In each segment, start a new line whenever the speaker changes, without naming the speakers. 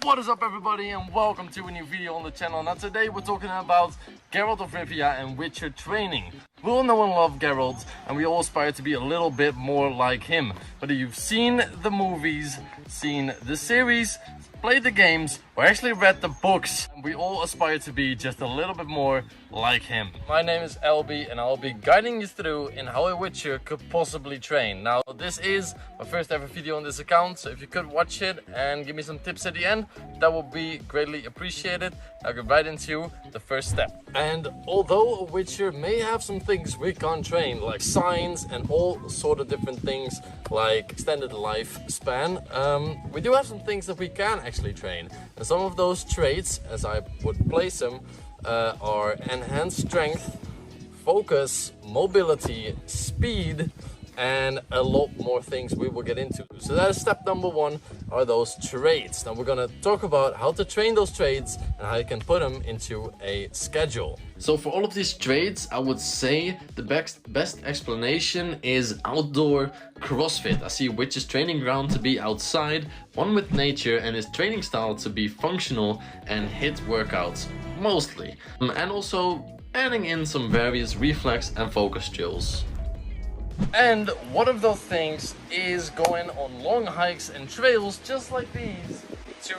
What is up everybody and welcome to a new video on the channel. Now today we're talking about Geralt of Rivia and Witcher training. We all know and love Geralt and we all aspire to be a little bit more like him. Whether you've seen the movies, seen the series, played the games, or actually read the books, we all aspire to be just a little bit more like him. My name is LB and I'll be guiding you through in how a Witcher could possibly train. Now this is my first ever video on this account, so if you could watch it and give me some tips at the end, that would be greatly appreciated. I'll get right into the first step. And although a Witcher may have some things we can't train, like signs and all sort of different things like extended lifespan, we do have some things that we can actually train. And some of those traits, as I would place them, are enhanced strength, focus, mobility, speed, and a lot more things we will get into. So that is step number one, are those traits. Now we're gonna talk about how to train those traits and how you can put them into a schedule. So for all of these traits, I would say the best explanation is outdoor CrossFit. I see Witcher's training ground to be outside, one with nature, and his training style to be functional and HIIT workouts mostly. And also adding in some various reflex and focus drills. And one of those things is going on long hikes and trails just like these to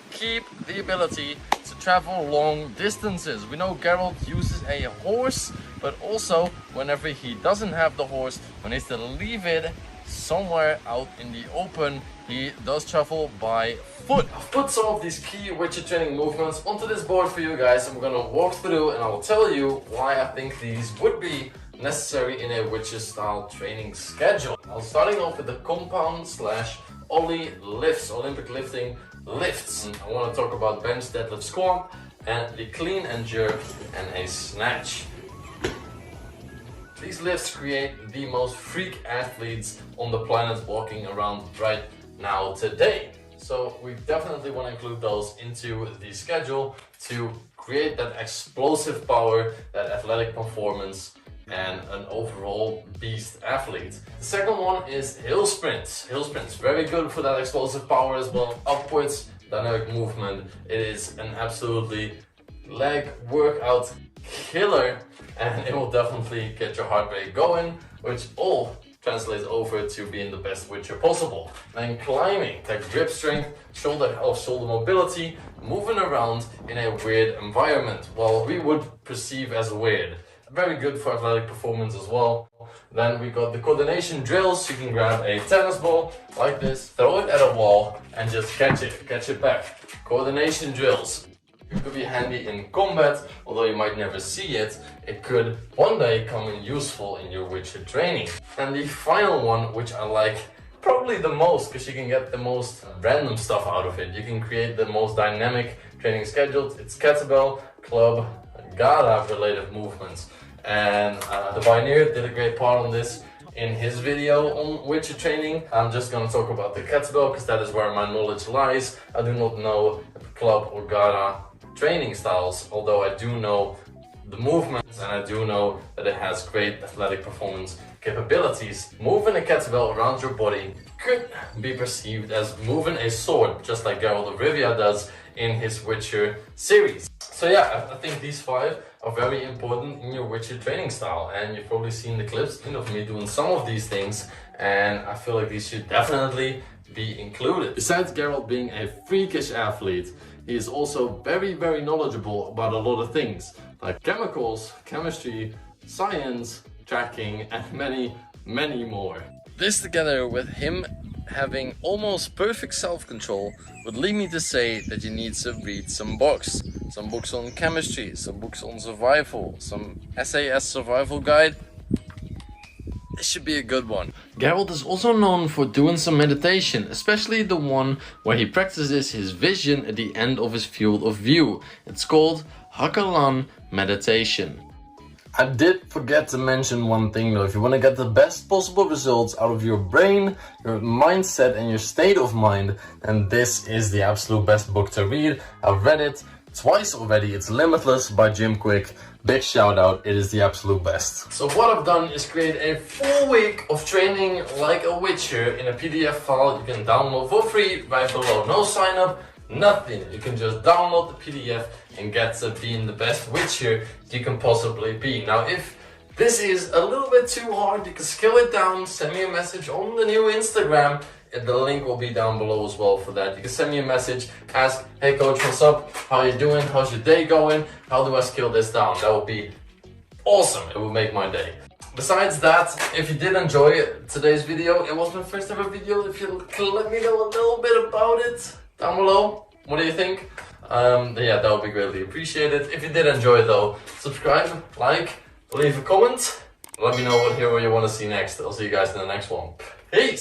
keep the ability to travel long distances. We know Geralt uses a horse, but also whenever he doesn't have the horse, when he needs to leave it somewhere out in the open, he does travel by foot. I've put some of these key Witcher training movements onto this board for you guys, and we're gonna walk through and I'll tell you why I think these would be necessary in a Witcher style training schedule. I'm starting off with the compound / Ollie lifts, Olympic lifting lifts. I want to talk about bench, deadlift, squat, and the clean and jerk and a snatch. These lifts create the most freak athletes on the planet walking around right now today. So we definitely want to include those into the schedule to create that explosive power, that athletic performance, and an overall beast athlete. The second one is hill sprints. Hill sprints, very good for that explosive power as well. Upwards dynamic movement. It is an absolutely leg workout killer, and it will definitely get your heart rate going, which all translates over to being the best Witcher possible. Then climbing, that grip strength, shoulder health, shoulder mobility, moving around in a weird environment, well, we would perceive as weird. Very good for athletic performance as well. Then we got the coordination drills. You can grab a tennis ball like this, throw it at a wall, and just catch it back. Coordination drills. It could be handy in combat, although you might never see it. It could one day come in useful in your Witcher training. And the final one, which I like probably the most, because you can get the most random stuff out of it. You can create the most dynamic training schedule. It's kettlebell, club, Gada related movements. And the Pioneer did a great part on this in his video on Witcher training. I'm just gonna talk about the kettlebell because that is where my knowledge lies. I do not know club or Gada training styles, although I do know the movements and I do know that it has great athletic performance capabilities. Moving a kettlebell around your body could be perceived as moving a sword, just like Geralt of Rivia does in his Witcher series. So yeah, I think these 5 are very important in your Witcher training style, and you've probably seen the clips of me doing some of these things, and I feel like these should definitely be included. Besides Geralt being a freakish athlete, he is also very knowledgeable about a lot of things, like chemicals, chemistry, science, tracking, and many more. This together with him having almost perfect self-control would lead me to say that you need to read some books. Some books on chemistry, some books on survival, some SAS survival guide. This should be a good one. Geralt is also known for doing some meditation, especially the one where he practices his vision at the end of his field of view. It's called Hakalan meditation. I did forget to mention one thing though. If you want to get the best possible results out of your brain, your mindset and your state of mind, then this is the absolute best book to read. I've read it twice already. It's Limitless by Jim Quick. Big shout out, it is the absolute best. So what I've done is create a full week of training like a Witcher in a PDF file you can download for free right below. No sign up, nothing. You can just download the PDF and get to being the best Witcher you can possibly be. Now, if this is a little bit too hard, you can scale it down, send me a message on the new Instagram. The link will be down below as well for that. You can send me a message, ask, hey coach, what's up? How you doing? How's your day going? How do I scale this down? That would be awesome. It would make my day. Besides that, if you did enjoy today's video, it was my first ever video. If you can let me know a little bit about it down below, what do you think? Yeah, that would be greatly appreciated. If you did enjoy though, subscribe, like, leave a comment. Let me know what hero you want to see next. I'll see you guys in the next one. Peace!